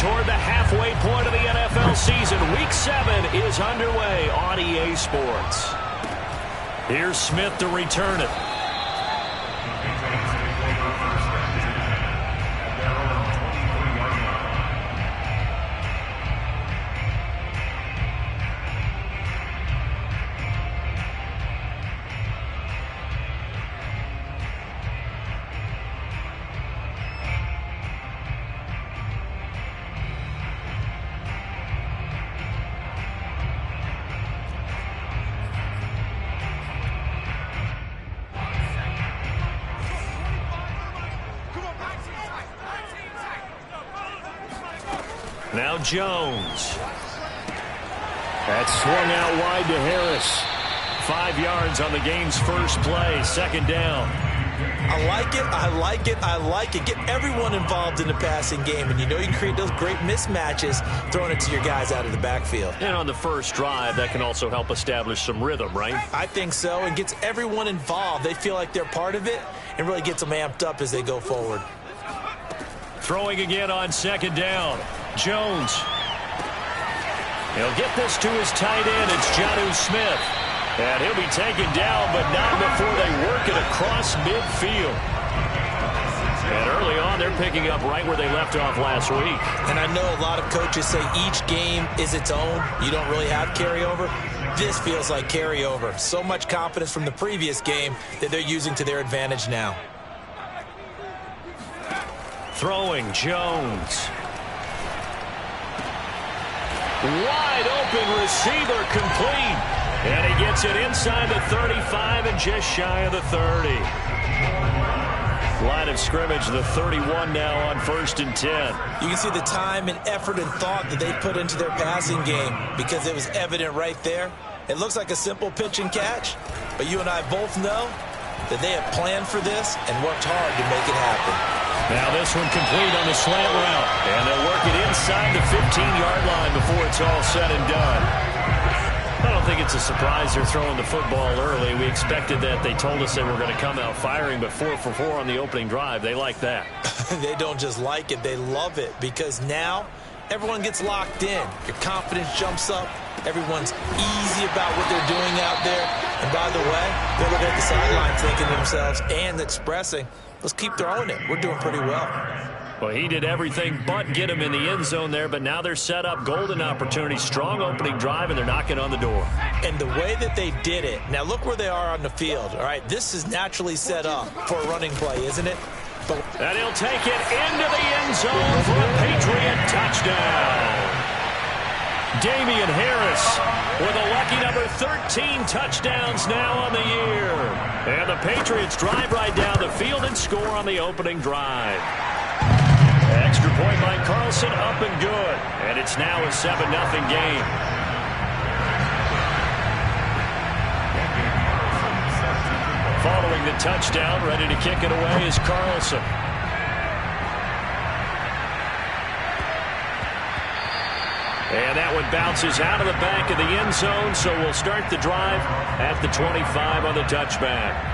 toward the halfway point of the NFL season. Week 7 is underway on EA Sports. Here's Smith to return it. Now Jones. That's swung out wide to Harris. 5 yards on the game's first play. Second down. I like it. I like it. I like it. Get everyone involved in the passing game. And you know you can create those great mismatches throwing it to your guys out of the backfield. And on the first drive, that can also help establish some rhythm, right? I think so. And gets everyone involved. They feel like they're part of it and really gets them amped up as they go forward. Throwing again on second down. Jones. He'll get this to his tight end. It's Jonnu Smith. And he'll be taken down, but not before they work it across midfield. And early on, they're picking up right where they left off last week. And I know a lot of coaches say each game is its own. You don't really have carryover. This feels like carryover. So much confidence from the previous game that they're using to their advantage now. Throwing Jones. Wide open receiver complete. And he gets it inside the 35 and just shy of the 30. Line of scrimmage, the 31 now on 1st and 10. You can see the time and effort and thought that they put into their passing game because it was evident right there. It looks like a simple pitch and catch, but you and I both know that they have planned for this and worked hard to make it happen. Now this one complete on the slant route. And they'll work it inside the 15-yard line before it's all said and done. I don't think it's a surprise they're throwing the football early. We expected that. They told us they were going to come out firing, but 4 for 4 on the opening drive. They like that. They don't just like it. They love it because now everyone gets locked in. Your confidence jumps up. Everyone's easy about what they're doing out there. And by the way, they're looking at the sideline thinking to themselves and expressing, let's keep throwing it. We're doing pretty well. Well, he did everything but get him in the end zone there, but now they're set up. Golden opportunity, strong opening drive, and they're knocking on the door. And the way that they did it, now look where they are on the field. All right, this is naturally set up for a running play, isn't it? And he'll take it into the end zone for a Patriot touchdown. Damian Harris with a lucky number 13 touchdowns now on the year. And the Patriots drive right down the field and score on the opening drive. Extra point by Carlson, up and good. And it's now a 7-0 game. Following the touchdown, ready to kick it away is Carlson. And that one bounces out of the back of the end zone, so we'll start the drive at the 25 on the touchback.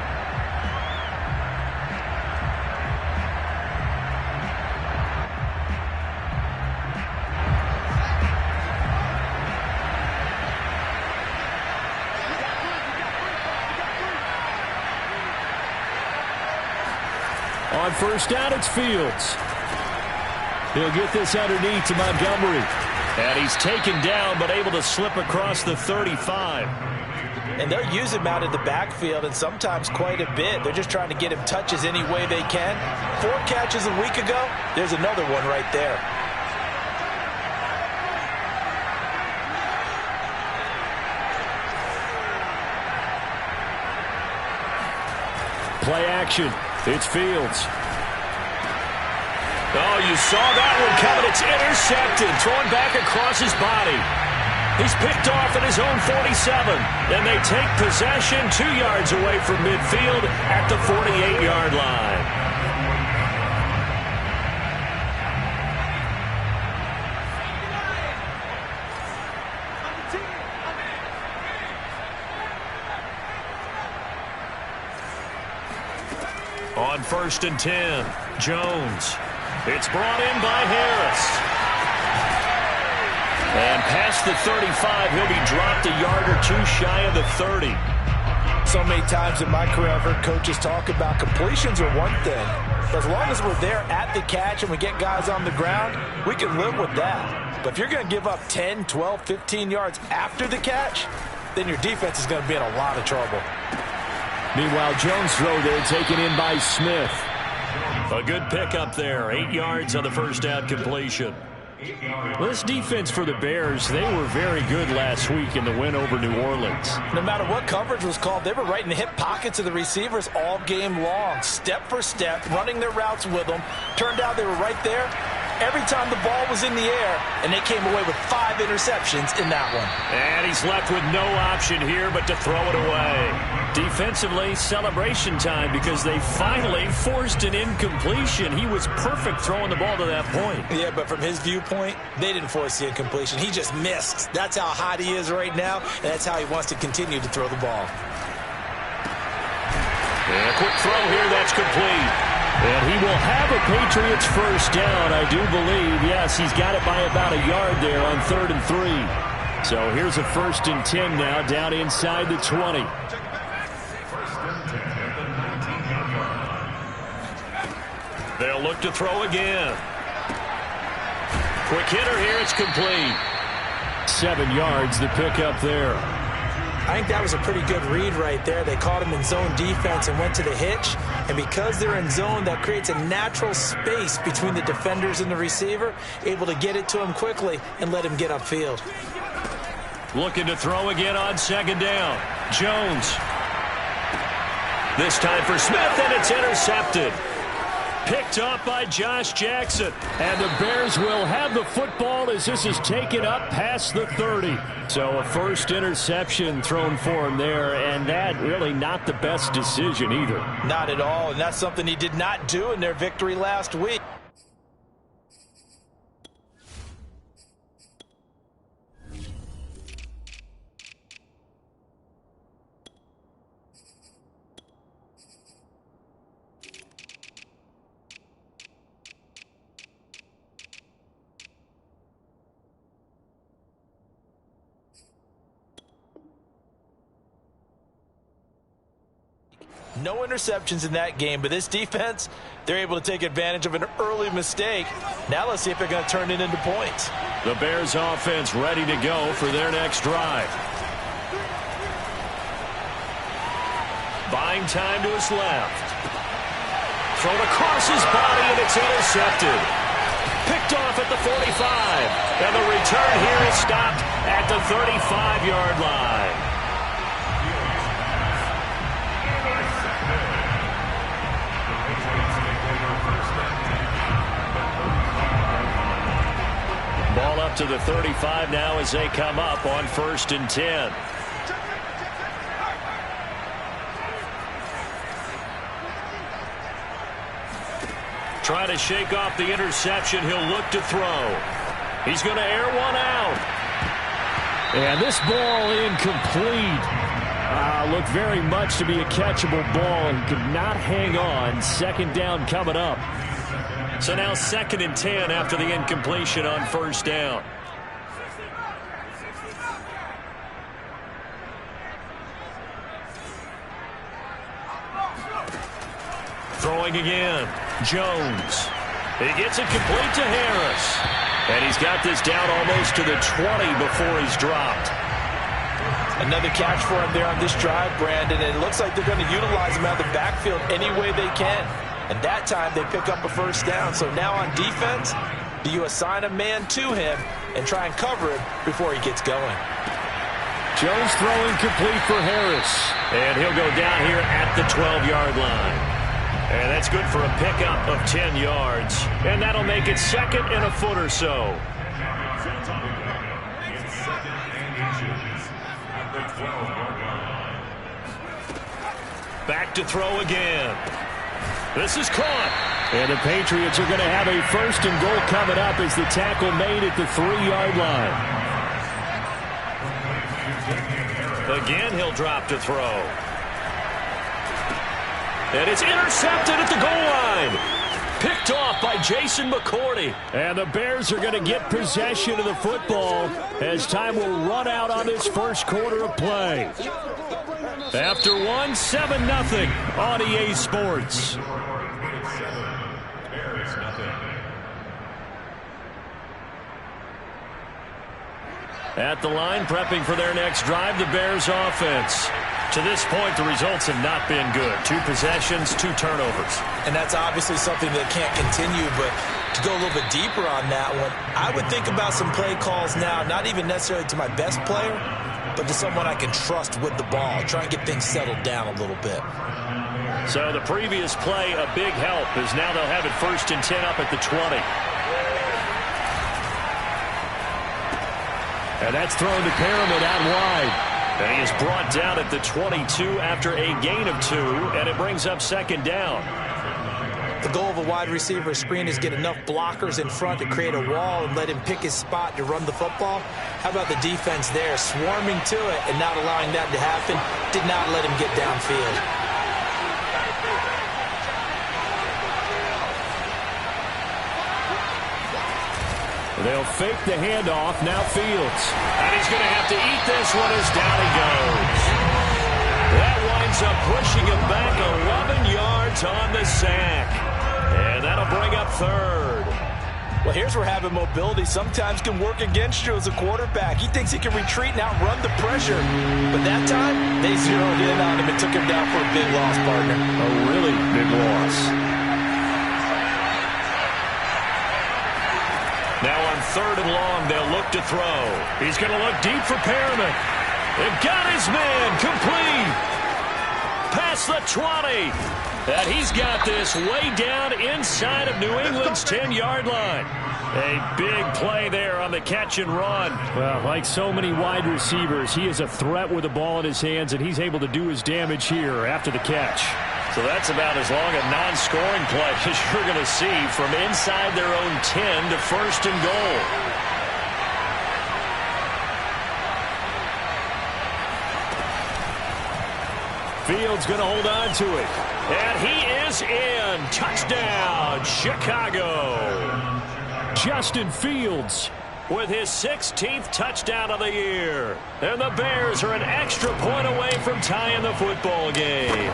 On first down, it's Fields. He'll get this underneath to Montgomery. And he's taken down, but able to slip across the 35. And they'll use him out in the backfield, and sometimes quite a bit. They're just trying to get him touches any way they can. 4 catches a week ago. There's another one right there. Play action. It's Fields. Oh, you saw that one coming. It's intercepted. Thrown back across his body. He's picked off at his own 47. And they take possession 2 yards away from midfield at the 48-yard line. On 1st and 10, Jones. It's brought in by Harris. past the 35. He'll be dropped a yard or two shy of the 30. So many times in my career, I've heard coaches talk about completions are one thing. But as long as we're there at the catch and we get guys on the ground, we can live with that. But if you're going to give up 10, 12, 15 yards after the catch, then your defense is going to be in a lot of trouble. Meanwhile, Jones' throw there taken in by Smith. A good pickup there. 8 yards on the first down completion. Well, this defense for the Bears, they were very good last week in the win over New Orleans. No matter what coverage was called, they were right in the hip pockets of the receivers all game long, step for step, running their routes with them. Turned out they were right there every time the ball was in the air, and they came away with 5 interceptions in that one. And he's left with no option here but to throw it away. Defensively, celebration time because they finally forced an incompletion. He was perfect throwing the ball to that point. Yeah, but from his viewpoint, they didn't force the incompletion. He just missed. That's how hot he is right now, and that's how he wants to continue to throw the ball. And a quick throw here, that's complete. And he will have a Patriots first down, I do believe. Yes, he's got it by about a yard there on 3rd and 3. So here's a 1st and 10 now, down inside the 20. They'll look to throw again. Quick hitter here, it's complete. 7 yards, the pickup there. I think that was a pretty good read right there. They caught him in zone defense and went to the hitch. And because they're in zone, that creates a natural space between the defenders and the receiver, able to get it to him quickly and let him get upfield. Looking to throw again on 2nd down. Jones. This time for Smith, and it's intercepted. Picked up by Josh Jackson. And the Bears will have the football as this is taken up past the 30. So a first interception thrown for him there, and that really not the best decision either. Not at all, and that's something he did not do in their victory last week. No interceptions in that game, but this defense, they're able to take advantage of an early mistake. Now let's see if they're going to turn it into points. The Bears offense ready to go for their next drive. Buying time to his left. Thrown across his body, and it's intercepted. Picked off at the 45. And the return here is stopped at the 35-yard line. Ball up to the 35 now as they come up on 1st and 10. Trying to shake off the interception. He'll look to throw. He's going to air one out. And this ball incomplete. Looked very much to be a catchable ball and could not hang on. 2nd down coming up. So now 2nd and 10 after the incompletion on 1st down. Throwing again. Jones. He gets it complete to Harris. And he's got this down almost to the 20 before he's dropped. Another catch for him there on this drive, Brandon. And it looks like they're going to utilize him out of the backfield any way they can. And that time they pick up a 1st down. So now on defense, do you assign a man to him and try and cover him before he gets going? Jones throwing complete for Harris. And he'll go down here at the 12-yard line. And that's good for a pickup of 10 yards. And that'll make it 2nd and a foot or so. Back to throw again. This is caught. And the Patriots are going to have a 1st and goal coming up as the tackle made at the 3-yard line. Again, he'll drop to throw. And it's intercepted at the goal line. Picked off by Jason McCourty. And the Bears are going to get possession of the football as time will run out on this first quarter of play. After 7-0 on EA Sports. At the line, prepping for their next drive, the Bears offense. To this point, the results have not been good. 2 possessions, 2 turnovers. And that's obviously something that can't continue, but to go a little bit deeper on that one, I would think about some play calls now, not even necessarily to my best player, but to someone I can trust with the ball. Try and get things settled down a little bit. So the previous play, a big help, as now they'll have it 1st and 10 up at the 20. And that's thrown to Pyramid out wide. And he is brought down at the 22 after a gain of 2, and it brings up 2nd down. The goal of a wide receiver screen is get enough blockers in front to create a wall and let him pick his spot to run the football. How about the defense there, swarming to it and not allowing that to happen? Did not let him get downfield. They'll fake the handoff. Now Fields. And he's going to have to eat this one as down he goes. That winds up pushing him back 11 yards on the sack. And that'll bring up 3rd. Well, here's where having mobility sometimes can work against you as a quarterback. He thinks he can retreat and outrun the pressure. But that time, they zeroed in on him and took him down for a big loss, partner. A really big loss. Now on 3rd and long, they'll look to throw. He's going to look deep for Pyramid. They've got his man complete. Past the 20. And he's got this way down inside of New England's 10-yard line. A big play there on the catch and run. Well, like so many wide receivers, he is a threat with the ball in his hands, and he's able to do his damage here after the catch. So that's about as long a non-scoring play as you're going to see from inside their own 10 to 1st and goal. Fields going to hold on to it. And he is in. Touchdown, Chicago. Justin Fields with his 16th touchdown of the year. And the Bears are an extra point away from tying the football game.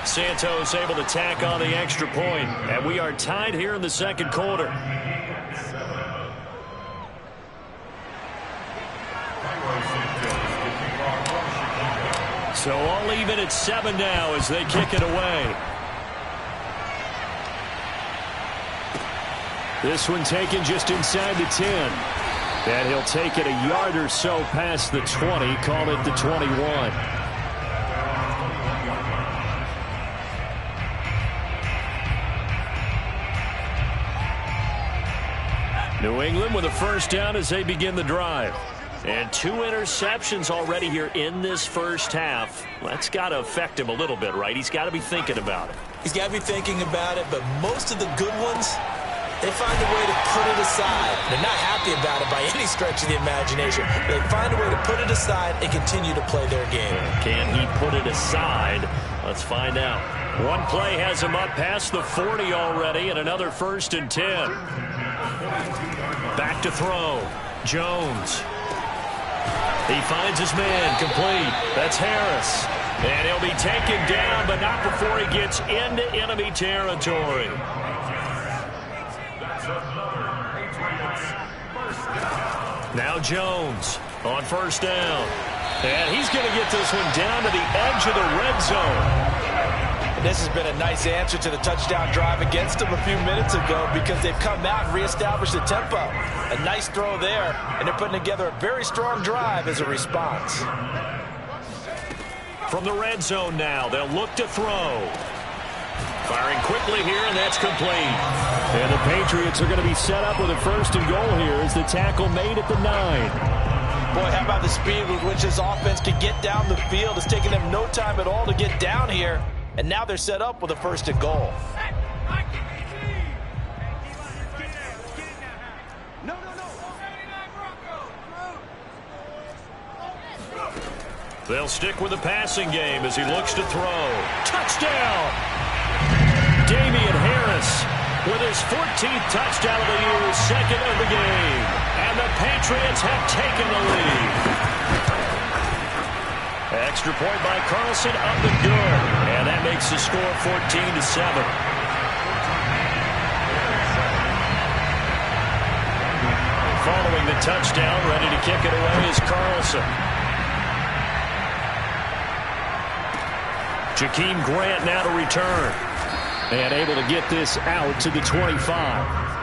Santos able to tack on the extra point, and we are tied here in the 2nd quarter. So all even at 7 now as they kick it away. This one taken just inside the 10. And he'll take it a yard or so past the 20, call it the 21. New England with a 1st down as they begin the drive. And 2 interceptions already here in this 1st half. That's got to affect him a little bit, right? He's got to be thinking about it. He's got to be thinking about it, but most of the good ones, they find a way to put it aside. They're not happy about it by any stretch of the imagination. They find a way to put it aside and continue to play their game. Can he put it aside? Let's find out. One play has him up past the 40 already, and another 1st and 10. Back to throw. Jones. He finds his man complete. That's Harris. And he'll be taken down, but not before he gets into enemy territory. Now Jones on 1st down. And he's going to get this one down to the edge of the red zone. And this has been a nice answer to the touchdown drive against them a few minutes ago because they've come out and reestablished the tempo. A nice throw there, and they're putting together a very strong drive as a response. From the red zone now, they'll look to throw. Firing quickly here, and that's complete. And the Patriots are going to be set up with a 1st and goal here as the tackle made at the 9. Boy, how about the speed with which this offense can get down the field? It's taking them no time at all to get down here. And now they're set up with a 1st and goal. They'll stick with the passing game as he looks to throw. Touchdown! Damian Harris with his 14th touchdown of the year, second of the game. And the Patriots have taken the lead. Extra point by Carlson, up and good. And that makes the score 14-7. Following the touchdown, ready to kick it away is Carlson. Jakeem Grant now to return. And able to get this out to the 25.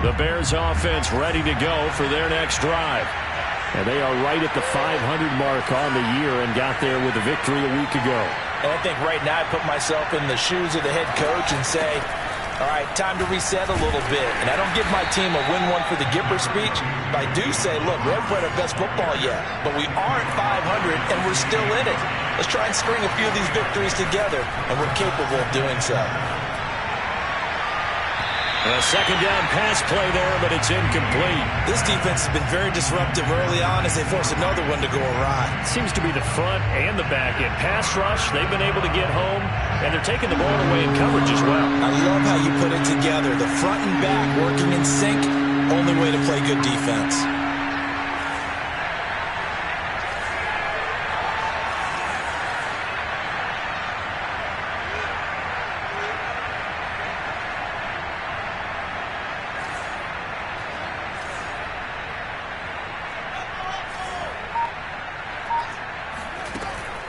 The Bears offense ready to go for their next drive. And they are right at the 500 mark on the year and got there with a victory a week ago. And I think right now I put myself in the shoes of the head coach and say, all right, time to reset a little bit. And I don't give my team a win one for the Gipper speech, but I do say, look, we haven't played our best football yet, but we are at 500 and we're still in it. Let's try and string a few of these victories together, and we're capable of doing so. A second down pass play there, but it's incomplete. This defense has been very disruptive early on as they force another one to go awry. It seems to be the front and the back end. Pass rush, they've been able to get home, and they're taking the ball away in coverage as well. I love how you put it together. The front and back working in sync, only way to play good defense.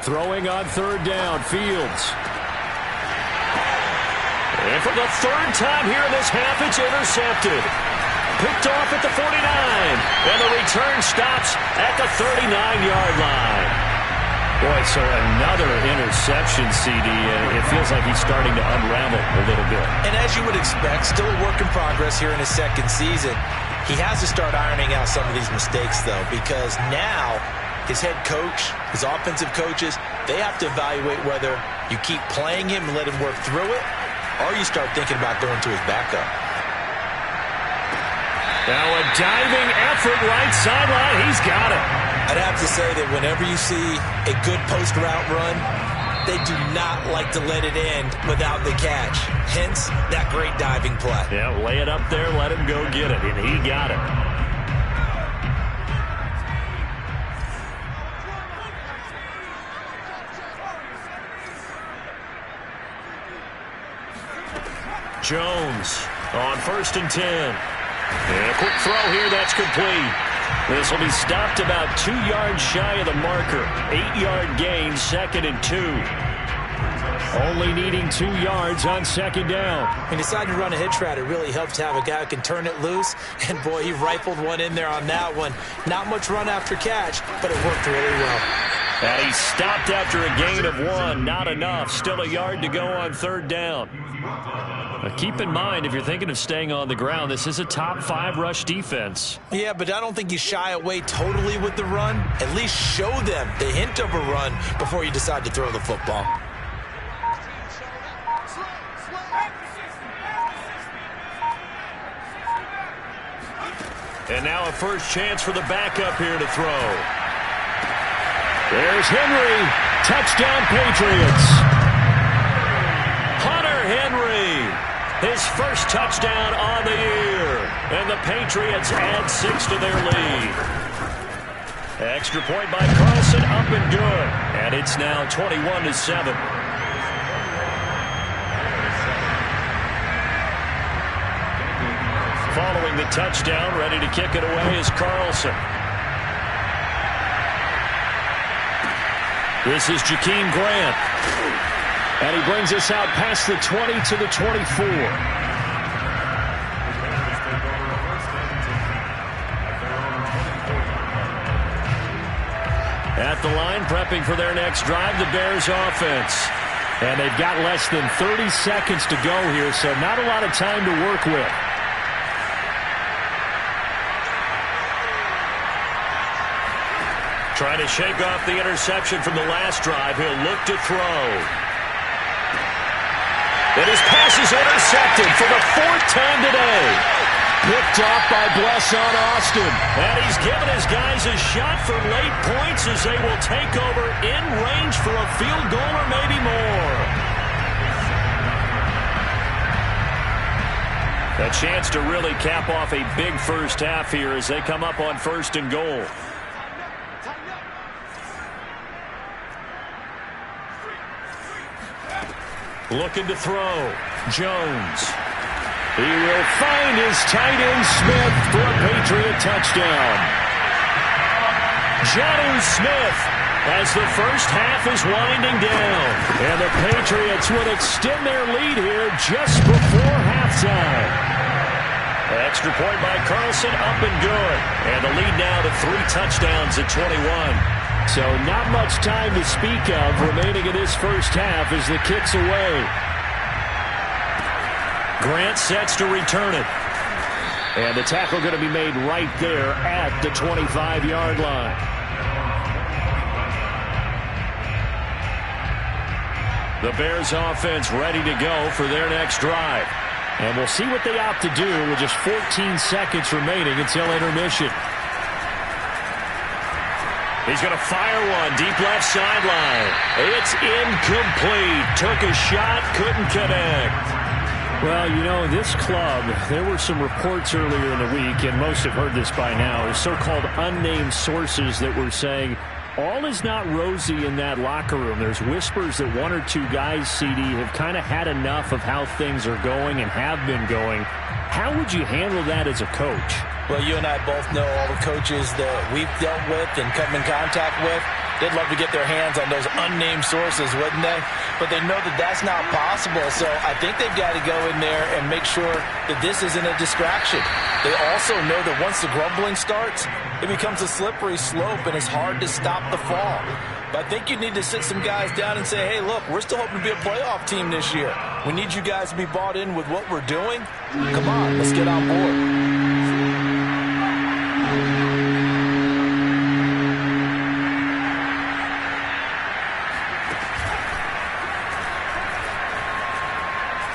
Throwing on third down, Fields. And for the third time here in this half, it's intercepted. Picked off at the 49. And the return stops at the 39-yard line. Boy, so another interception, CD. It feels like he's starting to unravel a little bit. And as you would expect, still a work in progress here in his second season. He has to start ironing out some of these mistakes, though, because now his head coach, his offensive coaches, they have to evaluate whether you keep playing him and let him work through it, or you start thinking about going to his backup. Now a diving effort right sideline. He's got it. I'd have to say that whenever you see a good post route run, they do not like to let it end without the catch. Hence, that great diving play. Yeah, lay it up there, let him go get it, and he got it. Jones on 1st and 10. And a quick throw here, that's complete. This will be stopped about 2 yards shy of the marker. 8-yard gain, 2nd and 2. Only needing 2 yards on second down. He decided to run a hitch route. It really helps to have a guy who can turn it loose. And, boy, he rifled one in there on that one. Not much run after catch, but it worked really well. And he stopped after a gain of 1. Not enough. Still a yard to go on third down. Keep in mind, if you're thinking of staying on the ground, this is a top 5 rush defense. Yeah, but I don't think you shy away totally with the run. At least show them the hint of a run before you decide to throw the football. And now a first chance for the backup here to throw. There's Henry. Touchdown, Patriots. Hunter Henry. His first touchdown on the year. And the Patriots add 6 to their lead. Extra point by Carlson, up and good. And it's now 21-7. Following the touchdown, ready to kick it away is Carlson. This is Jakeem Grant. And he brings us out past the 20 to the 24. At the line, prepping for their next drive, the Bears offense. And they've got less than 30 seconds to go here, so not a lot of time to work with. Trying to shake off the interception from the last drive. He'll look to throw. And his pass is intercepted for the 4th time today. picked off by Blesson Austin. And he's given his guys a shot for late points as they will take over in range for a field goal or maybe more. A chance to really cap off a big first half here as they come up on 1st and goal. Looking to throw. Jones. He will find his tight end Smith for a Patriot touchdown. Jonnu Smith as the first half is winding down. And the Patriots would extend their lead here just before halftime. Extra point by Carlson, up and good. And the lead now to 3 touchdowns at 21. So not much time to speak of remaining in this first half as the kick's away. Grant sets to return it. And the tackle going to be made right there at the 25-yard line. The Bears offense ready to go for their next drive. And we'll see what they opt to do with just 14 seconds remaining until intermission. He's going to fire one deep left sideline. It's incomplete. Took a shot, couldn't connect. Well, you know, this club, there were some reports earlier in the week, and most have heard this by now, is so-called unnamed sources that were saying all is not rosy in that locker room. There's whispers that 1 or 2 guys, CD, have kind of had enough of how things are going and have been going. How would you handle that as a coach? Well, you and I both know all the coaches that we've dealt with and come in contact with. They'd love to get their hands on those unnamed sources, wouldn't they? But they know that that's not possible, so I think they've got to go in there and make sure that this isn't a distraction. They also know that once the grumbling starts, it becomes a slippery slope, and it's hard to stop the fall. But I think you need to sit some guys down and say, hey, look, we're still hoping to be a playoff team this year. We need you guys to be bought in with what we're doing. Come on, let's get on board.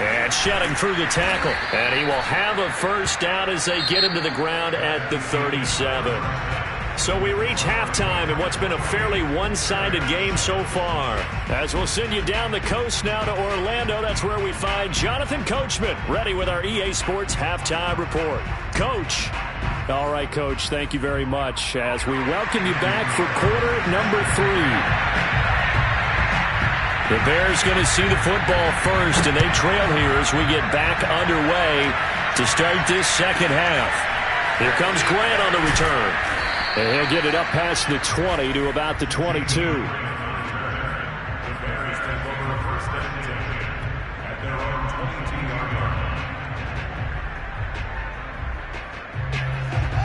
And shedding through the tackle. And he will have a first down as they get him to the ground at the 37. So we reach halftime in what's been a fairly one-sided game so far. As we'll send you down the coast now to Orlando, that's where we find Jonathan Coachman, ready with our EA Sports Halftime Report. Coach. All right, Coach, thank you very much as we welcome you back for quarter number 3. The Bears going to see the football first, and they trail here as we get back underway to start this second half. Here comes Grant on the return. And he'll get it up past the 20 to about the 22.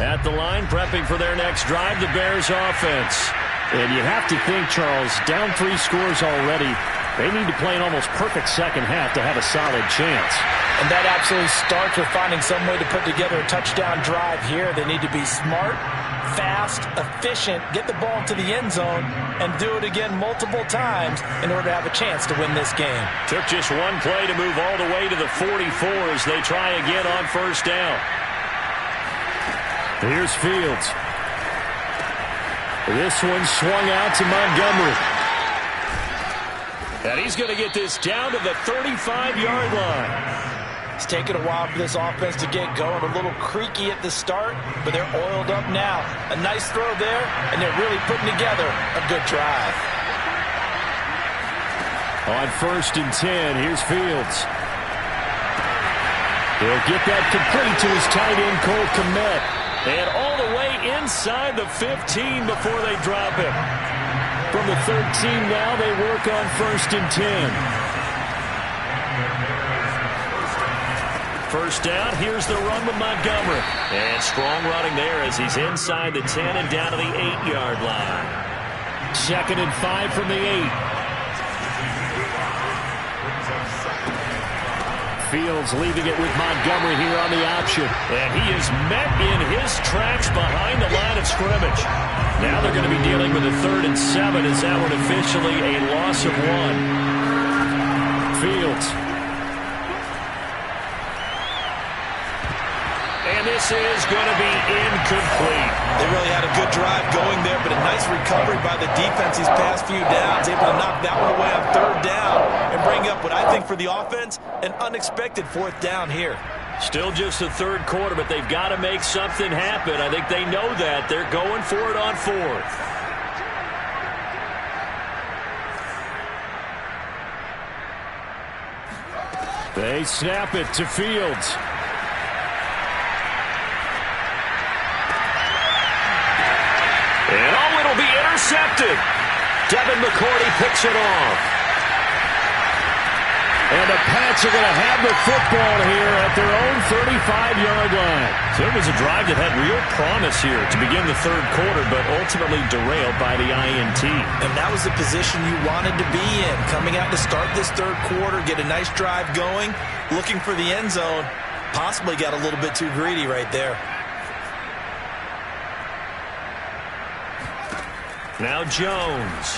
At the line, prepping for their next drive, the Bears offense. And you have to think, Charles, down 3 scores already. They need to play an almost perfect second half to have a solid chance. And that absolutely starts with finding some way to put together a touchdown drive here. They need to be smart, fast, efficient, get the ball to the end zone, and do it again multiple times in order to have a chance to win this game. Took just one play to move all the way to the 44 as they try again on first down. Here's Fields. This one swung out to Montgomery. And he's going to get this down to the 35-yard line. It's taken a while for this offense to get going. A little creaky at the start, but they're oiled up now. A nice throw there, and they're really putting together a good drive. On 1st and 10, here's Fields. He'll get that complete to his tight end, Cole Kmet. And all the way inside the 15 before they drop it. From the 13 now, they work on 1st and 10. First down, here's the run with Montgomery. And strong running there as he's inside the 10 and down to the 8-yard line. 2nd and 5 from the 8. Fields leaving it with Montgomery here on the option. And he is met in his tracks behind the line of scrimmage. Now they're going to be dealing with a 3rd and 7 as that one officially a loss of 1. Fields. And And this is going to be incomplete. They really had a good drive going there, but a nice recovery by the defense these past few downs, able to knock that one away on third down and bring up what I think for the offense, an unexpected fourth down here. Still just the third quarter, but they've got to make something happen. I think they know that. They're going for it on fourth. They snap it to Fields. And oh, it'll be intercepted. Devin McCourty picks it off. And the Pats are going to have the football here at their own 35-yard line. So it was a drive that had real promise here to begin the third quarter, but ultimately derailed by the INT. And that was the position you wanted to be in. Coming out to start this third quarter, get a nice drive going, looking for the end zone. Possibly got a little bit too greedy right there. Now Jones.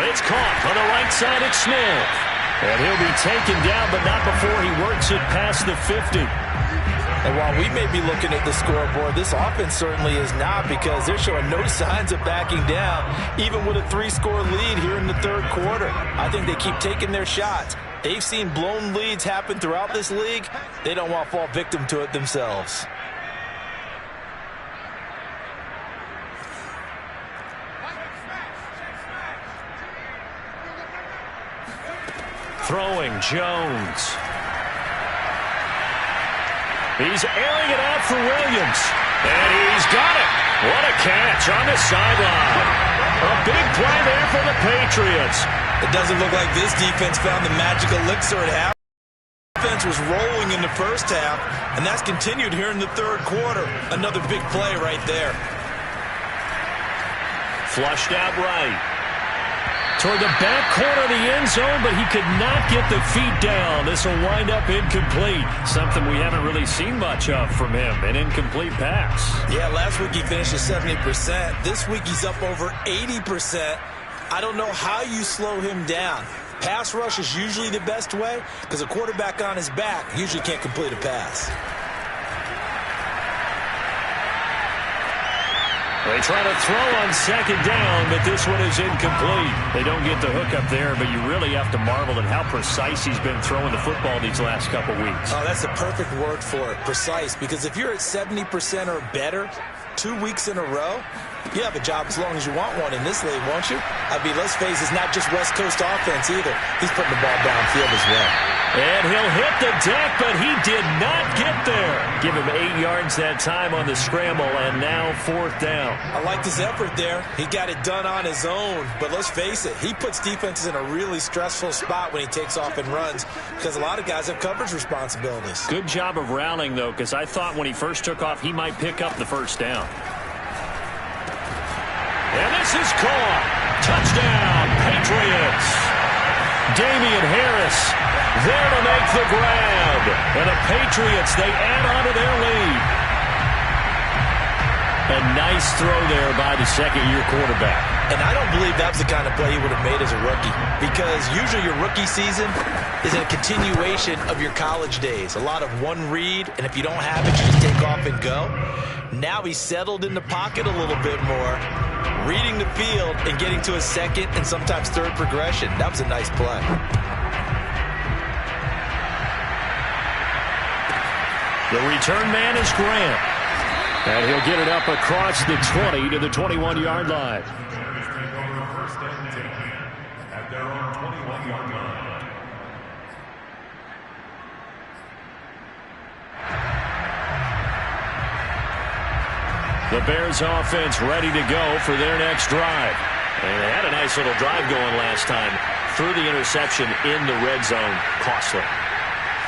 It's caught on the right side. It's Smith. And he'll be taken down, but not before he works it past the 50. And while we may be looking at the scoreboard, this offense certainly is not, because they're showing no signs of backing down, even with a 3-score lead here in the third quarter. I think they keep taking their shots. They've seen blown leads happen throughout this league. They don't want to fall victim to it themselves. Throwing Jones. He's airing it out for Williams. And he's got it. What a catch on the sideline. A big play there for the Patriots. It doesn't look like this defense found the magic elixir at half. The defense was rolling in the first half, and that's continued here in the third quarter. Another big play right there. Flushed out right. Toward the back corner of the end zone, but he could not get the feet down. This will wind up incomplete. Something we haven't really seen much of from him, an incomplete pass. Yeah, last week he finished at 70%. This week he's up over 80%. I don't know how you slow him down. Pass rush is usually the best way, because a quarterback on his back usually can't complete a pass. They try to throw on second down, but this one is incomplete. They don't get the hook up there, but you really have to marvel at how precise he's been throwing the football these last couple weeks. Oh, that's the perfect word for it, precise. Because if you're at 70% or better 2 weeks in a row, you have a job as long as you want one in this league, won't you? I mean, let's face it, it's not just West Coast offense either. He's putting the ball downfield as well. And he'll hit the deck, but he did not get there. Give him 8 yards that time on the scramble, and now fourth down. I like this effort there. He got it done on his own, but let's face it, he puts defenses in a really stressful spot when he takes off and runs, because a lot of guys have coverage responsibilities. Good job of rallying, though, because I thought when he first took off, he might pick up the first down. And this is caught. Touchdown, Patriots. Damian Harris there to make the grab. And the Patriots, they add on to their lead. A nice throw there by the second-year quarterback. And I don't believe that was the kind of play he would have made as a rookie, because usually your rookie season is a continuation of your college days. A lot of one read, and if you don't have it, you just take off and go. Now he's settled in the pocket a little bit more, reading the field and getting to a second and sometimes third progression. That was a nice play. The return man is Grant. And he'll get it up across the 20 to the 21-yard line. The Bears offense ready to go for their next drive. And they had a nice little drive going last time. Threw the interception in the red zone. Costly.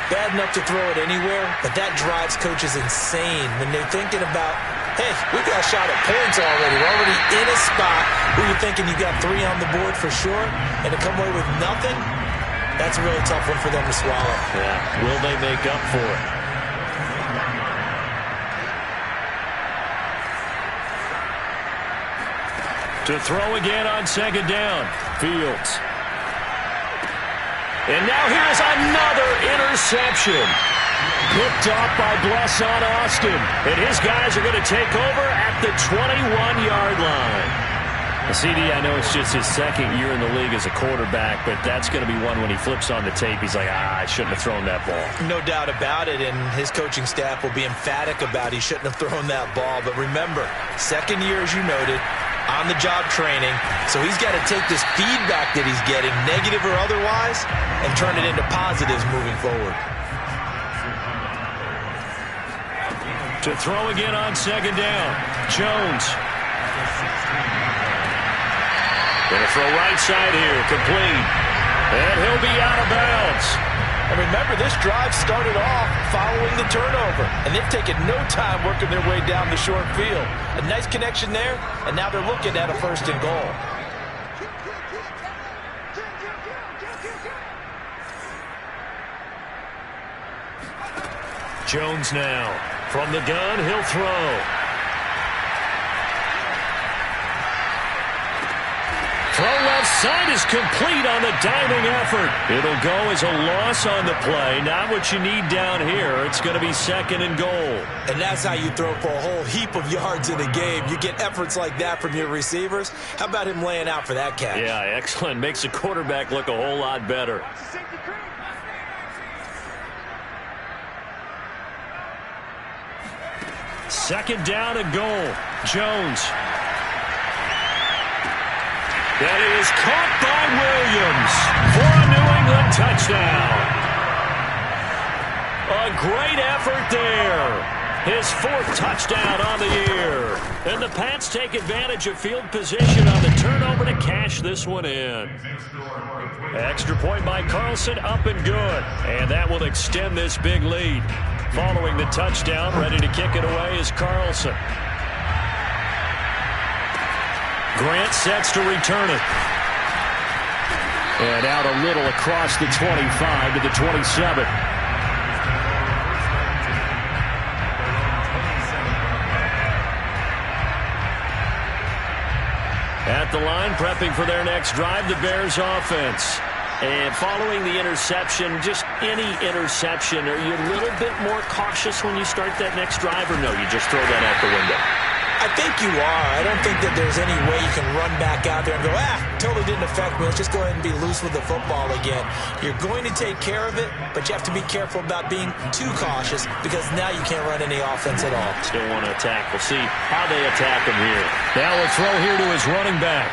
Bad enough to throw it anywhere, but that drives coaches insane when they're thinking about, hey, we've got a shot at points already. We're already in a spot where you're thinking you got 3 on the board for sure, and to come away with nothing, that's a really tough one for them to swallow. Yeah, will they make up for it? To throw again on second down. Fields. And now here's another interception. Picked off by Bless on Austin. And his guys are going to take over at the 21-yard line. CD, I know it's just his second year in the league as a quarterback, but that's going to be one when he flips on the tape. He's like, I shouldn't have thrown that ball. No doubt about it, and his coaching staff will be emphatic about he shouldn't have thrown that ball. But remember, second year, as you noted, on-the-job training, so he's got to take this feedback that he's getting, negative or otherwise, and turn it into positives moving forward. To throw again on second down, Jones. Going to throw right side here, complete. And he'll be out of bounds. And remember, this drive started off following the turnover, and they've taken no time working their way down the short field. A nice connection there, and now they're looking at a 1st and goal. Jones now. From the gun, he'll throw. Throw left side is complete on the diving effort. It'll go as a loss on the play. Not what you need down here. It's going to be 2nd and goal. And that's how you throw for a whole heap of yards in a game. You get efforts like that from your receivers. How about him laying out for that catch? Yeah, excellent. Makes the quarterback look a whole lot better. Second down and goal. Jones. That is caught by Williams for a New England touchdown. A great effort there. His 4th touchdown on the year. And the Pats take advantage of field position on the turnover to cash this one in. Extra point by Carlson, up and good. And that will extend this big lead. Following the touchdown, ready to kick it away is Carlson. Grant sets to return it. And out a little across the 25 to the 27. At the line, prepping for their next drive, the Bears offense. And following the interception, just any interception, are you a little bit more cautious when you start that next drive, or no, you just throw that out the window? I think you are. I don't think that there's any way you can run back out there and go, totally didn't affect me. Let's just go ahead and be loose with the football again. You're going to take care of it, but you have to be careful about being too cautious because now you can't run any offense at all. Still want to attack. We'll see how they attack him here. Now a throw here to his running back.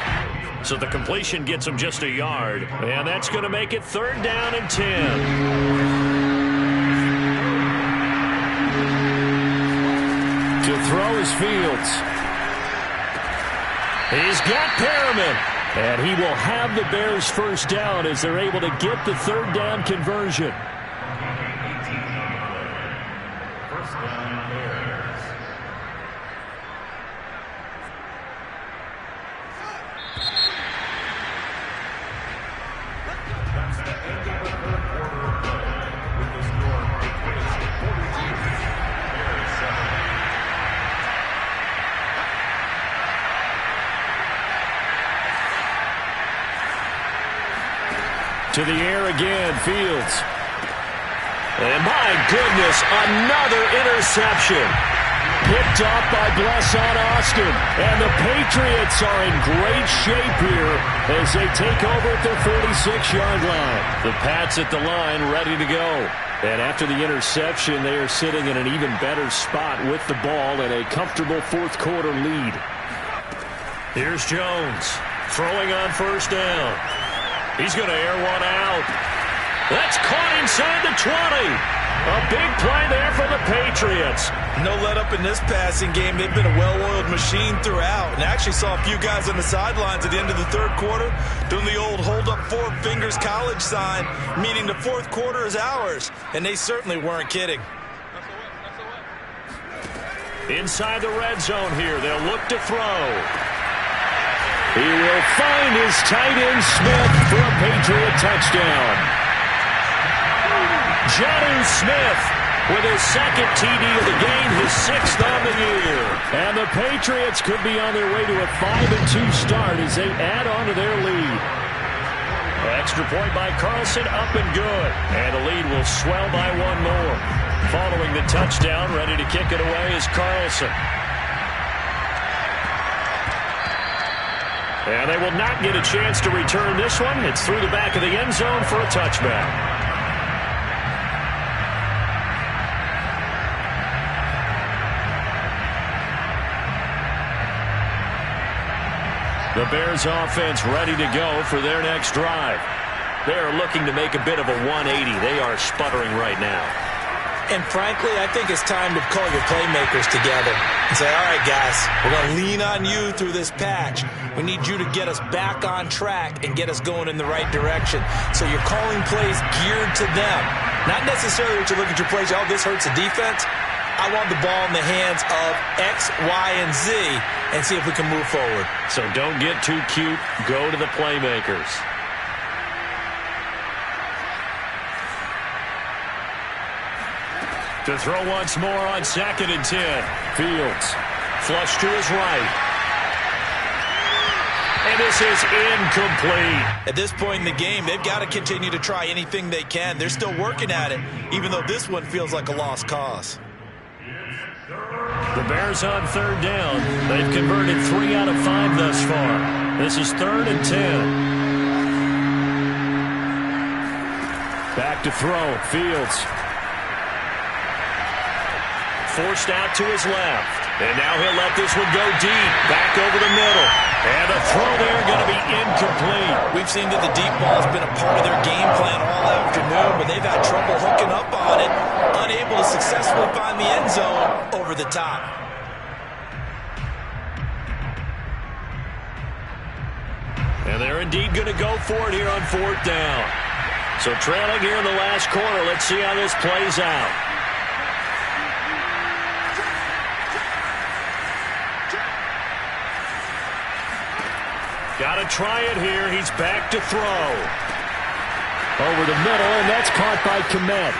So the completion gets him just a yard, and that's going to make it 3rd down and 10. To throw is Fields. He's got Perriman. And he will have the Bears 1st down as they're able to get the 3rd down conversion. To the air again, Fields. And my goodness, another interception. Picked off by Bless on Austin. And the Patriots are in great shape here as they take over at their 46-yard line. The Pats at the line ready to go. And after the interception, they are sitting in an even better spot with the ball and a comfortable 4th quarter lead. Here's Jones throwing on 1st down. He's going to air one out. That's caught inside the 20. A big play there for the Patriots. No let up in this passing game. They've been a well-oiled machine throughout. And I actually saw a few guys on the sidelines at the end of the 3rd quarter doing the old hold up 4 fingers college sign, meaning the 4th quarter is ours. And they certainly weren't kidding. Inside the red zone here. They'll look to throw. He will find his tight end Smith for a Patriot touchdown. Jonnu Smith with his 2nd TD of the game, his 6th on the year. And the Patriots could be on their way to a 5-2 start as they add on to their lead. Extra point by Carlson, up and good. And the lead will swell by 1 more. Following the touchdown, ready to kick it away is Carlson. And they will not get a chance to return this one. It's through the back of the end zone for a touchback. The Bears offense ready to go for their next drive. They are looking to make a bit of a 180. They are sputtering right now. And frankly, I think it's time to call your playmakers together and say, all right, guys, we're going to lean on you through this patch. We need you to get us back on track and get us going in the right direction. So you're calling plays geared to them. Not necessarily that you look at your plays, oh, this hurts the defense. I want the ball in the hands of X, Y, and Z and see if we can move forward. So don't get too cute. Go to the playmakers. To throw once more on 2nd and 10. Fields. Flush to his right. And this is incomplete. At this point in the game, they've got to continue to try anything they can. They're still working at it, even though this one feels like a lost cause. The Bears on 3rd down. They've converted 3 out of 5 thus far. This is 3rd and 10. Back to throw. Fields. Forced out to his left. And now he'll let this one go deep. Back over the middle. And the throw there going to be incomplete. We've seen that the deep ball has been a part of their game plan all afternoon, but they've had trouble hooking up on it, unable to successfully find the end zone over the top. And they're indeed going to go for it here on 4th down. So trailing here in the last quarter. Let's see how this plays out. Got to try it here. He's back to throw. Over the middle, and that's caught by Kmet.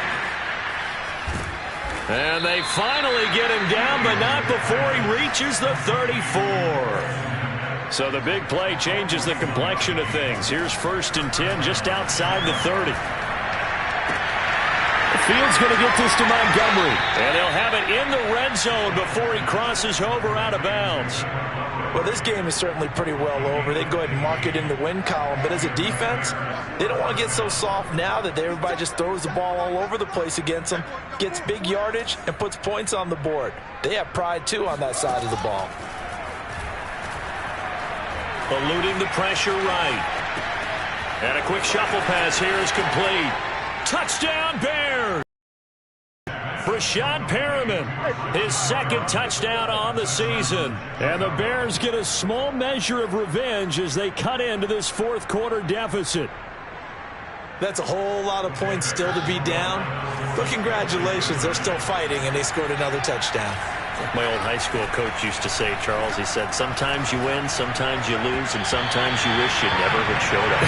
And they finally get him down, but not before he reaches the 34. So the big play changes the complexion of things. Here's 1st and 10 just outside the 30. Fields going to get this to Montgomery. And they'll have it in the red zone before he crosses over out of bounds. Well, this game is certainly pretty well over. They go ahead and mark it in the win column. But as a defense, they don't want to get so soft now that everybody just throws the ball all over the place against them, gets big yardage, and puts points on the board. They have pride, too, on that side of the ball. Eluding the pressure right. And a quick shuffle pass here is complete. Touchdown, Bears! Brashad Perriman, his 2nd touchdown on the season. And the Bears get a small measure of revenge as they cut into this 4th quarter deficit. That's a whole lot of points still to be down. But congratulations, they're still fighting, and they scored another touchdown. My old high school coach used to say, Charles, he said, sometimes you win, sometimes you lose, and sometimes you wish you never had showed up.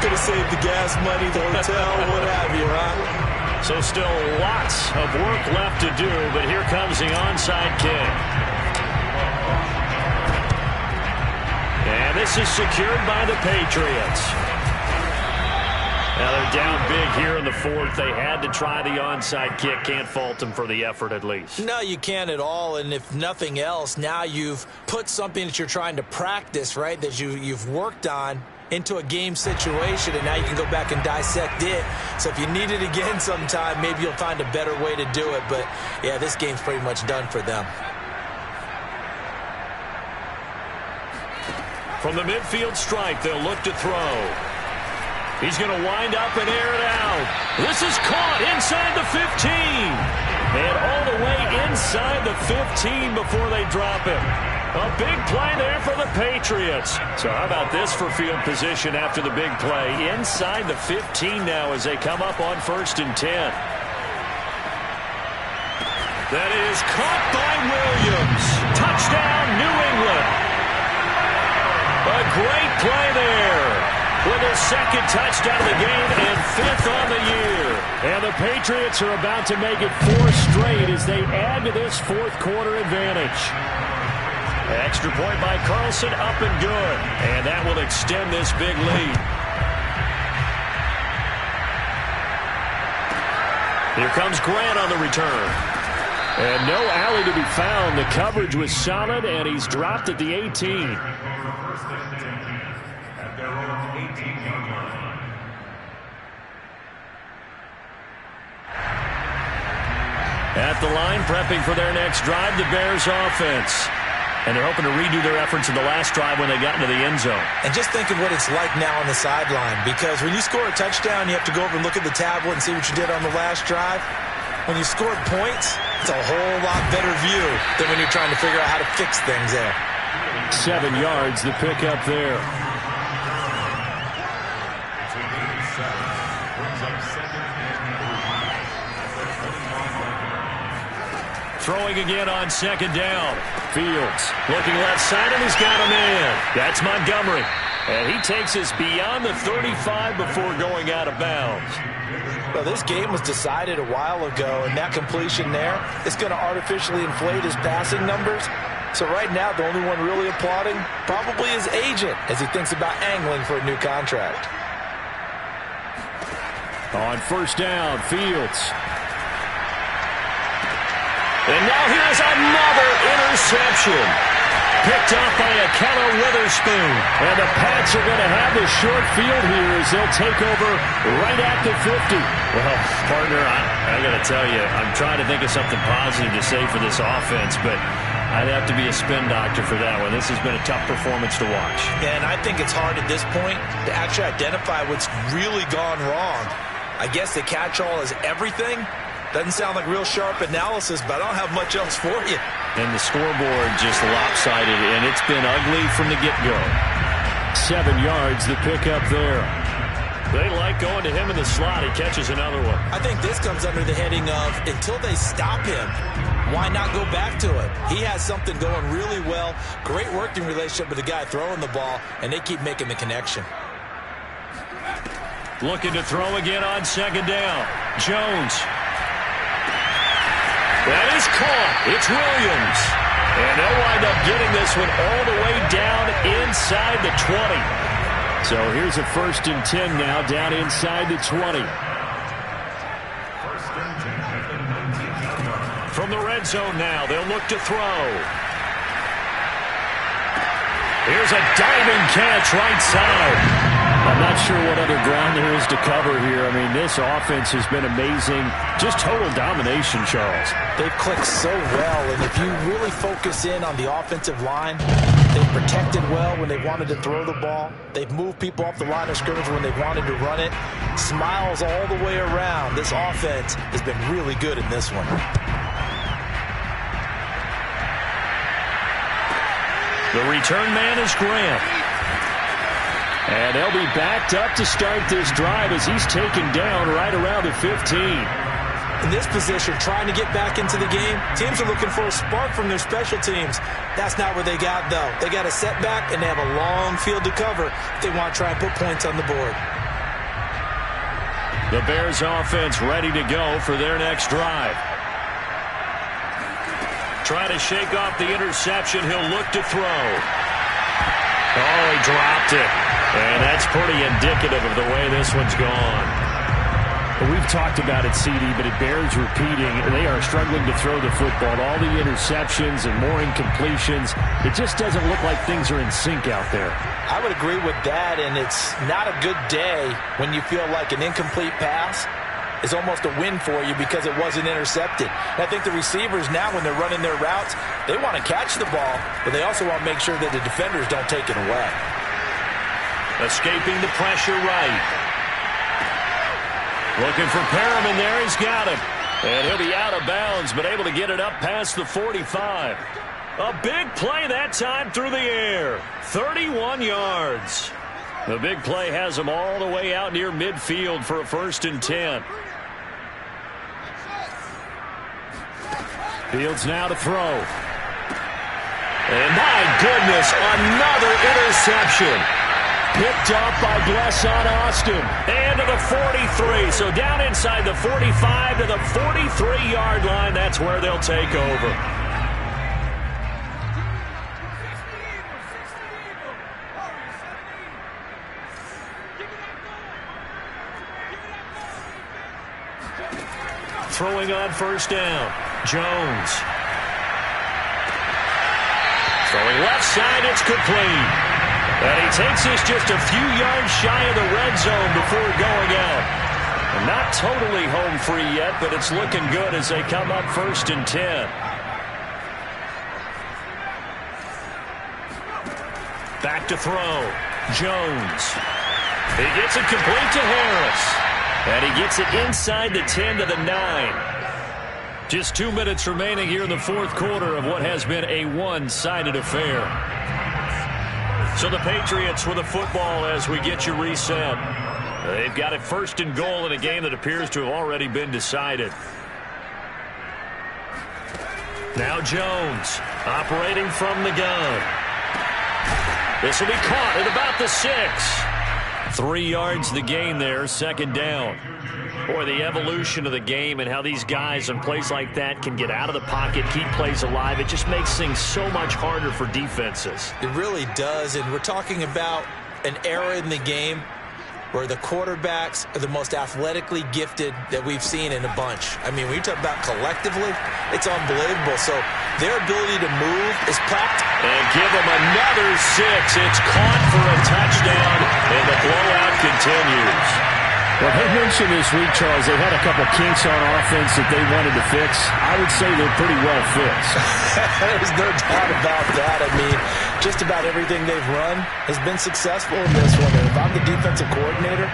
Could have saved the gas money, the hotel, what have you, huh? So still lots of work left to do, but here comes the onside kick. And this is secured by the Patriots. Now they're down big here in the 4th. They had to try the onside kick. Can't fault them for the effort at least. No, you can't at all. And if nothing else, now you've put something that you're trying to practice, right, that you've worked on into a game situation, and now you can go back and dissect it. So if you need it again sometime, maybe you'll find a better way to do it. But, yeah, this game's pretty much done for them. From the midfield stripe, they'll look to throw. He's going to wind up and air it out. This is caught inside the 15. And all the way inside the 15 before they drop him. A big play there for the Patriots. So how about this for field position after the big play? Inside the 15 now as they come up on 1st and 10. That is caught by Williams. Touchdown, New England. A great play there. With his 2nd touchdown of the game and 5th on the year. And the Patriots are about to make it 4 straight as they add to this 4th quarter advantage. Extra point by Carlson, up and good. And that will extend this big lead. Here comes Grant on the return. And no alley to be found. The coverage was solid, and he's dropped at the 18. At the line, prepping for their next drive, the Bears offense. And they're hoping to redo their efforts in the last drive when they got into the end zone. And just think of what it's like now on the sideline, because when you score a touchdown, you have to go over and look at the tablet and see what you did on the last drive. When you scored points, it's a whole lot better view than when you're trying to figure out how to fix things there. 7 yards, the pickup there. Throwing again on second down. Fields looking left side, and he's got him in. That's Montgomery. And he takes us beyond the 35 before going out of bounds. Well, this game was decided a while ago, and that completion there is going to artificially inflate his passing numbers. So right now, the only one really applauding probably his agent as he thinks about angling for a new contract. On first down, Fields. And now here's another interception. Picked off by Akello Witherspoon. And the Pats are going to have the short field here as they'll take over right at the 50. Well, partner, I got to tell you, I'm trying to think of something positive to say for this offense, but I'd have to be a spin doctor for that one. This has been a tough performance to watch. Yeah, and I think it's hard at this point to actually identify what's really gone wrong. I guess the catch-all is everything. Doesn't sound like real sharp analysis, but I don't have much else for you. And the scoreboard just lopsided, and it's been ugly from the get-go. 7 yards, the pickup there. They like going to him in the slot. He catches another one. I think this comes under the heading of, until they stop him, why not go back to it? He has something going really well. Great working relationship with the guy throwing the ball, and they keep making the connection. Looking to throw again on second down. Jones. That is caught. It's Williams. And they'll wind up getting this one all the way down inside the 20. So here's a 1st and 10 now, down inside the 20. From the red zone now, they'll look to throw. Here's a diving catch right side. I'm not sure what other ground there is to cover here. I mean, this offense has been amazing. Just total domination, Charles. They've clicked so well, and if you really focus in on the offensive line, they've protected well when they wanted to throw the ball. They've moved people off the line of scrimmage when they wanted to run it. Smiles all the way around. This offense has been really good in this one. The return man is Grant. And they'll be backed up to start this drive as he's taken down right around the 15. In this position, trying to get back into the game, teams are looking for a spark from their special teams. That's not what they got, though. They got a setback, and they have a long field to cover if they want to try and put points on the board. The Bears offense ready to go for their next drive. Trying to shake off the interception. He'll look to throw. Oh, he dropped it. And that's pretty indicative of the way this one's gone. Well, we've talked about it, CD, but it bears repeating. They are struggling to throw the football. All the interceptions and more incompletions. It just doesn't look like things are in sync out there. I would agree with that, and it's not a good day when you feel like an incomplete pass is almost a win for you because it wasn't intercepted. And I think the receivers now, when they're running their routes, they want to catch the ball, but they also want to make sure that the defenders don't take it away. Escaping the pressure right. Looking for Perriman there. He's got it. And he'll be out of bounds, but able to get it up past the 45. A big play that time through the air. 31 yards. The big play has him all the way out near midfield for a 1st and 10. Fields now to throw. And my goodness, another interception. Picked up by Blesson Austin. And to the 43. So down inside the 45 to the 43-yard line. That's where they'll take over. throwing on first down. Jones. Throwing left side, it's complete. And he takes this just a few yards shy of the red zone before going out. And not totally home free yet, but it's looking good as they come up 1st and 10. Back to throw. Jones. He gets it complete to Harris. And he gets it inside the 10 to the 9. Just 2 minutes remaining here in the 4th quarter of what has been a one-sided affair. So the Patriots with the football as we get you reset. They've got it 1st and goal in a game that appears to have already been decided. Now Jones operating from the gun. This will be caught at about the 6. 3 yards the gain there, 2nd down. Boy, the evolution of the game and how these guys on plays like that can get out of the pocket, keep plays alive, it just makes things so much harder for defenses. It really does, and we're talking about an era in the game where the quarterbacks are the most athletically gifted that we've seen in a bunch. I mean, when you talk about collectively, it's unbelievable. So their ability to move is packed. And give them another 6. It's caught for a touchdown, and the blowout continues. Well, they mentioned this week, Charles, they had a couple kinks on offense that they wanted to fix. I would say they're pretty well fixed. There's no doubt about that. I mean, just about everything they've run has been successful in this one. And if I'm the defensive coordinator,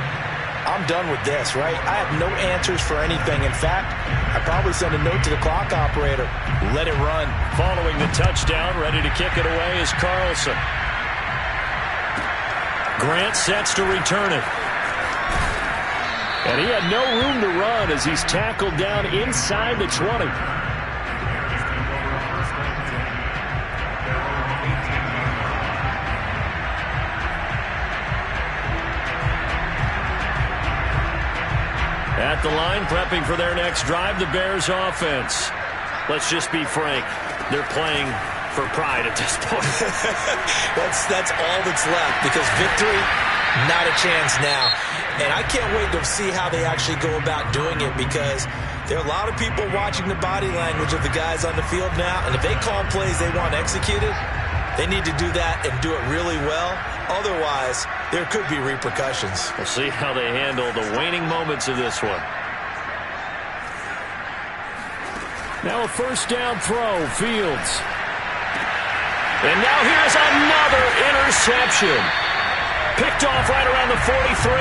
I'm done with this, right? I have no answers for anything. In fact, I probably send a note to the clock operator. Let it run. Following the touchdown, ready to kick it away is Carlson. Grant sets to return it. And he had no room to run as he's tackled down inside the 20. At the line, prepping for their next drive, the Bears offense. Let's just be frank. They're playing for pride at this point. That's all that's left, because victory, not a chance now. And I can't wait to see how they actually go about doing it, because there are a lot of people watching the body language of the guys on the field now. And if they call plays they want executed, they need to do that and do it really well. Otherwise, there could be repercussions. We'll see how they handle the waning moments of this one. Now a 1st down throw, Fields. And now here's another interception. Picked off right around the 43,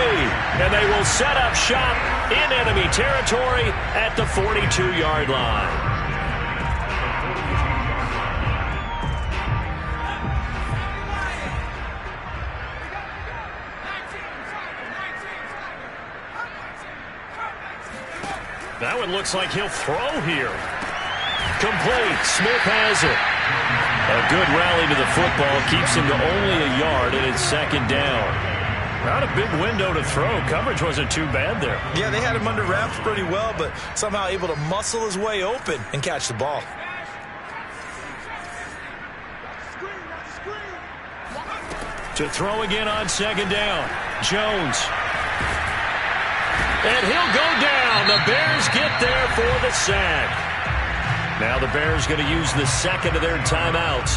and they will set up shop in enemy territory at the 42-yard line. That one looks like he'll throw here. Complete. Smith has it. A good rally to the football keeps him to only a yard, and it's 2nd down. Not a big window to throw. Coverage wasn't too bad there. Yeah, they had him under wraps pretty well, but somehow able to muscle his way open and catch the ball. To throw again on 2nd down. Jones. And he'll go down. The Bears get there for the sack. Now the Bears going to use the 2nd of their timeouts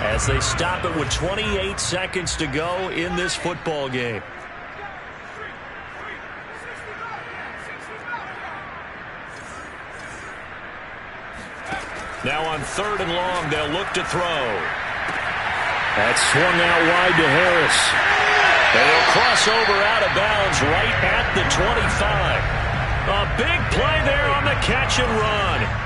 as they stop it with 28 seconds to go in this football game. Now on 3rd and long, they'll look to throw. That's swung out wide to Harris. And he'll cross over out of bounds right at the 25. A big play there on the catch and run.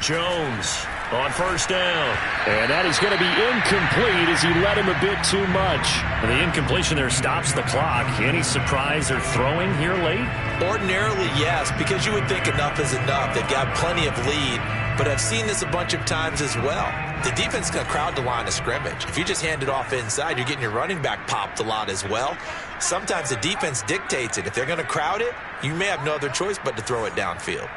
Jones on 1st down. And that is going to be incomplete as he let him a bit too much. And the incompletion there stops the clock. Any surprise they're throwing here late? Ordinarily, yes, because you would think enough is enough. They've got plenty of lead, but I've seen this a bunch of times as well. The defense is going to crowd the line of scrimmage. If you just hand it off inside, you're getting your running back popped a lot as well. Sometimes the defense dictates it. If they're going to crowd it, you may have no other choice but to throw it downfield.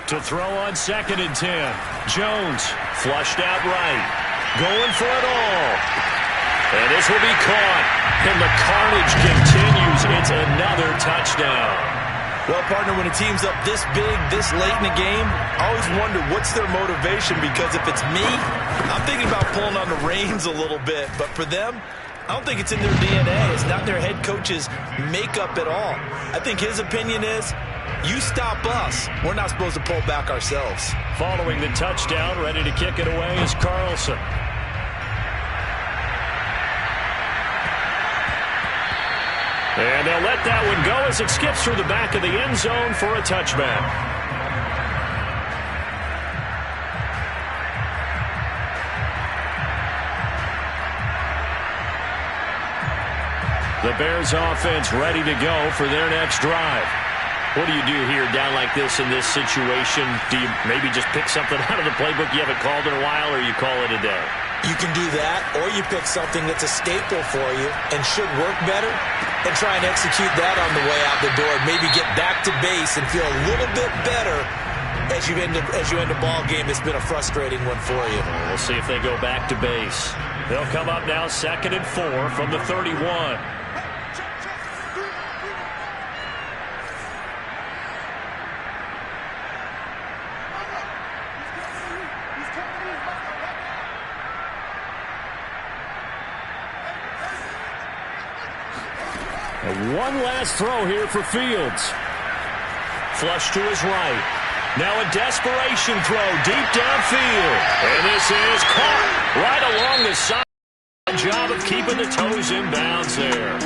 To throw on 2nd and 10. Jones flushed out right. going for it all. And this will be caught. And the carnage continues. It's another touchdown. Well, partner, when a team's up this big, this late in the game, I always wonder what's their motivation, because if it's me, I'm thinking about pulling on the reins a little bit. But for them, I don't think it's in their DNA. It's not their head coach's makeup at all. I think his opinion is, you stop us, we're not supposed to pull back ourselves. Following the touchdown, ready to kick it away is Carlson. And they'll let that one go as it skips through the back of the end zone for a touchback. The Bears offense ready to go for their next drive. What do you do here down like this in this situation? Do you maybe just pick something out of the playbook you haven't called in a while, or you call it a day? You can do that, or you pick something that's a staple for you and should work better, and try and execute that on the way out the door. Maybe get back to base and feel a little bit better as you end a ball game that's been a frustrating one for you. We'll see if they go back to base. They'll come up now 2nd and 4 from the 31. One last throw here for Fields. Flush to his right. Now a desperation throw deep downfield. And this is caught right along the side. Job of keeping the toes in bounds there.